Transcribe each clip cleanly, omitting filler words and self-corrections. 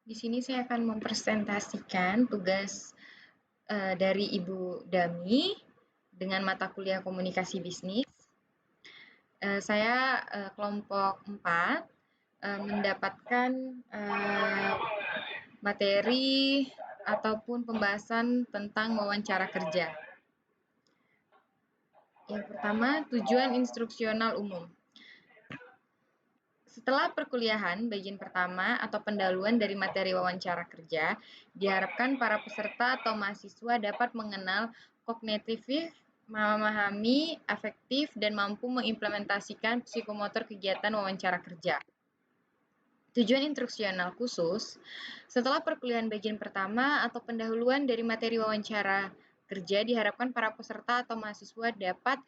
Di sini saya akan mempresentasikan tugas dari Ibu Dami dengan mata kuliah komunikasi bisnis. Saya kelompok 4 mendapatkan materi ataupun pembahasan tentang wawancara kerja. Yang pertama, tujuan instruksional umum. Setelah perkuliahan bagian pertama atau pendahuluan dari materi wawancara kerja, diharapkan para peserta atau mahasiswa dapat mengenal kognitif, memahami afektif, dan mampu mengimplementasikan psikomotor kegiatan wawancara kerja. Tujuan instruksional khusus, setelah perkuliahan bagian pertama atau pendahuluan dari materi wawancara kerja, diharapkan para peserta atau mahasiswa dapat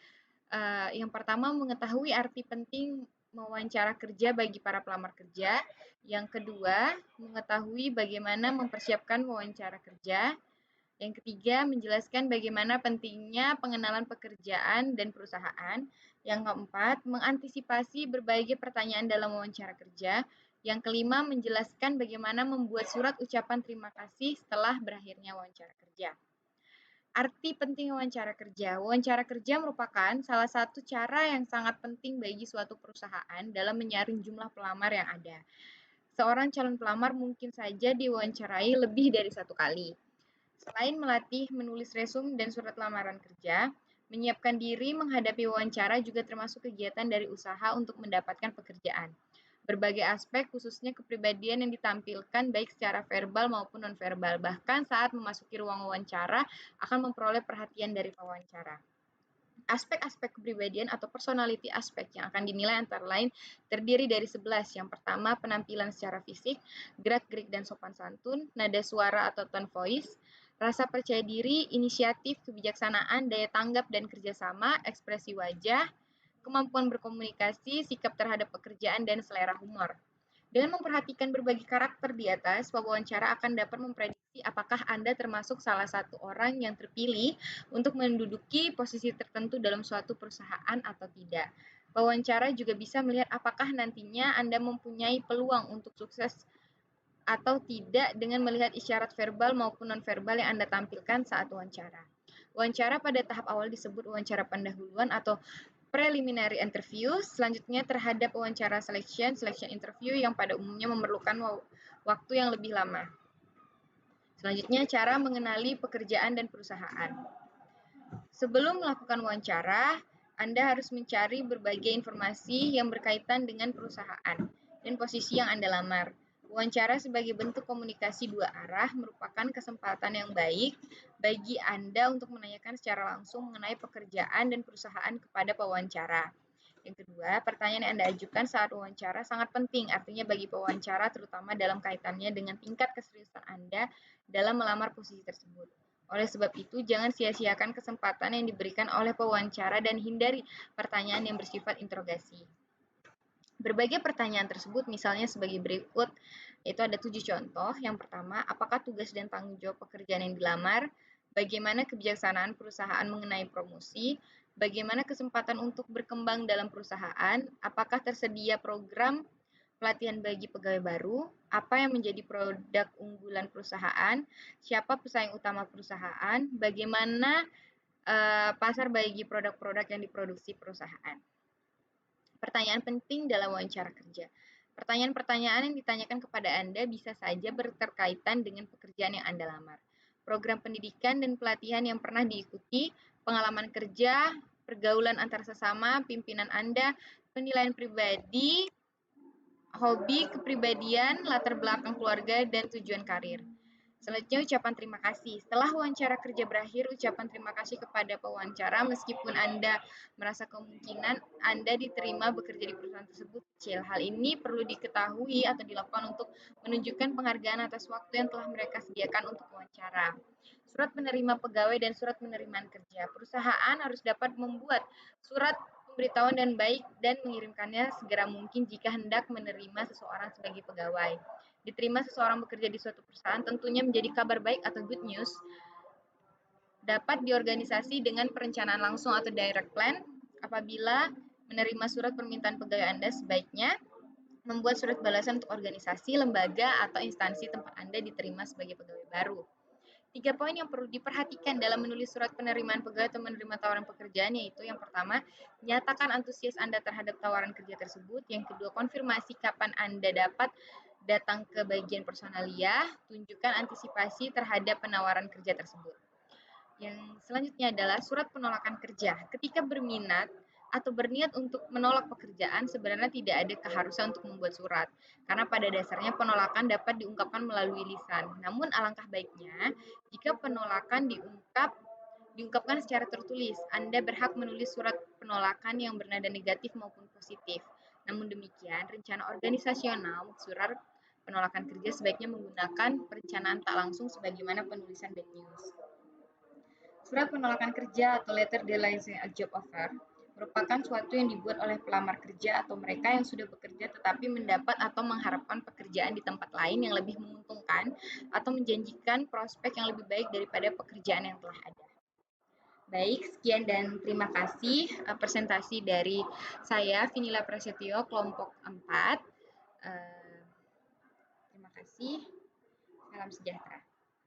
yang pertama mengetahui arti penting mewawancara kerja bagi para pelamar kerja. Yang kedua, mengetahui bagaimana mempersiapkan wawancara kerja. Yang ketiga, menjelaskan bagaimana pentingnya pengenalan pekerjaan dan perusahaan. Yang keempat, mengantisipasi berbagai pertanyaan dalam wawancara kerja. Yang kelima, menjelaskan bagaimana membuat surat ucapan terima kasih setelah berakhirnya wawancara kerja. Arti penting wawancara kerja. Wawancara kerja merupakan salah satu cara yang sangat penting bagi suatu perusahaan dalam menyaring jumlah pelamar yang ada. Seorang calon pelamar mungkin saja diwawancarai lebih dari satu kali. Selain melatih menulis resume dan surat lamaran kerja, menyiapkan diri menghadapi wawancara juga termasuk kegiatan dari usaha untuk mendapatkan pekerjaan. Berbagai aspek, khususnya kepribadian yang ditampilkan baik secara verbal maupun nonverbal, bahkan saat memasuki ruang wawancara akan memperoleh perhatian dari pewawancara. Aspek-aspek kepribadian atau personality aspek yang akan dinilai antara lain terdiri dari 11. Yang pertama, penampilan secara fisik, gerak-gerik dan sopan santun, nada suara atau tone voice, rasa percaya diri, inisiatif, kebijaksanaan, daya tanggap dan kerjasama, ekspresi wajah, kemampuan berkomunikasi, sikap terhadap pekerjaan, dan selera humor. Dengan memperhatikan berbagai karakter di atas, pewawancara akan dapat memprediksi apakah Anda termasuk salah satu orang yang terpilih untuk menduduki posisi tertentu dalam suatu perusahaan atau tidak. Pewawancara juga bisa melihat apakah nantinya Anda mempunyai peluang untuk sukses atau tidak dengan melihat isyarat verbal maupun nonverbal yang Anda tampilkan saat wawancara. Wawancara pada tahap awal disebut wawancara pendahuluan atau preliminary interview. Selanjutnya terhadap wawancara selection interview yang pada umumnya memerlukan waktu yang lebih lama. Selanjutnya cara mengenali pekerjaan dan perusahaan. Sebelum melakukan wawancara, Anda harus mencari berbagai informasi yang berkaitan dengan perusahaan dan posisi yang Anda lamar. Wawancara sebagai bentuk komunikasi dua arah merupakan kesempatan yang baik bagi Anda untuk menanyakan secara langsung mengenai pekerjaan dan perusahaan kepada pewawancara. Yang kedua, pertanyaan yang Anda ajukan saat wawancara sangat penting, artinya bagi pewawancara terutama dalam kaitannya dengan tingkat keseriusan Anda dalam melamar posisi tersebut. Oleh sebab itu, jangan sia-siakan kesempatan yang diberikan oleh pewawancara dan hindari pertanyaan yang bersifat interogasi. Berbagai pertanyaan tersebut misalnya sebagai berikut, yaitu ada 7 contoh. Yang pertama, apakah tugas dan tanggung jawab pekerjaan yang dilamar? Bagaimana kebijaksanaan perusahaan mengenai promosi? Bagaimana kesempatan untuk berkembang dalam perusahaan? Apakah tersedia program pelatihan bagi pegawai baru? Apa yang menjadi produk unggulan perusahaan? Siapa pesaing utama perusahaan? Bagaimana pasar bagi produk-produk yang diproduksi perusahaan? Pertanyaan penting dalam wawancara kerja. Pertanyaan-pertanyaan yang ditanyakan kepada Anda bisa saja berterkaitan dengan pekerjaan yang Anda lamar. Program pendidikan dan pelatihan yang pernah diikuti, pengalaman kerja, pergaulan antar sesama, pimpinan Anda, penilaian pribadi, hobi, kepribadian, latar belakang keluarga, dan tujuan karir. Selanjutnya ucapan terima kasih. Setelah wawancara kerja berakhir, ucapan terima kasih kepada pewawancara meskipun Anda merasa kemungkinan Anda diterima bekerja di perusahaan tersebut kecil. Hal ini perlu diketahui atau dilakukan untuk menunjukkan penghargaan atas waktu yang telah mereka sediakan untuk wawancara. Surat penerima pegawai dan surat penerimaan kerja. Perusahaan harus dapat membuat surat pemberitahuan dan baik dan mengirimkannya segera mungkin jika hendak menerima seseorang sebagai pegawai. Diterima seseorang bekerja di suatu perusahaan tentunya menjadi kabar baik atau good news. Dapat diorganisasi dengan perencanaan langsung atau direct plan. Apabila menerima surat permintaan pegawai Anda, sebaiknya membuat surat balasan untuk organisasi, lembaga, atau instansi tempat Anda diterima sebagai pegawai baru. 3 poin yang perlu diperhatikan dalam menulis surat penerimaan pegawai atau menerima tawaran pekerjaan, yaitu yang pertama, nyatakan antusias Anda terhadap tawaran kerja tersebut. Yang kedua, konfirmasi kapan Anda dapat datang ke bagian personalia, tunjukkan antisipasi terhadap penawaran kerja tersebut. Yang selanjutnya adalah surat penolakan kerja. Ketika berminat atau berniat untuk menolak pekerjaan, sebenarnya tidak ada keharusan untuk membuat surat, karena pada dasarnya penolakan dapat diungkapkan melalui lisan. Namun alangkah baiknya jika penolakan diungkapkan secara tertulis. Anda berhak menulis surat penolakan yang bernada negatif maupun positif. Namun demikian, rencana organisasional surat penolakan kerja sebaiknya menggunakan perencanaan tak langsung sebagaimana penulisan bad news. Surat penolakan kerja atau letter denying a job offer merupakan suatu yang dibuat oleh pelamar kerja atau mereka yang sudah bekerja tetapi mendapat atau mengharapkan pekerjaan di tempat lain yang lebih menguntungkan atau menjanjikan prospek yang lebih baik daripada pekerjaan yang telah ada. Baik, sekian dan terima kasih presentasi dari saya, Vinila Prasetyo, kelompok 4. Terima kasih. Salam sejahtera.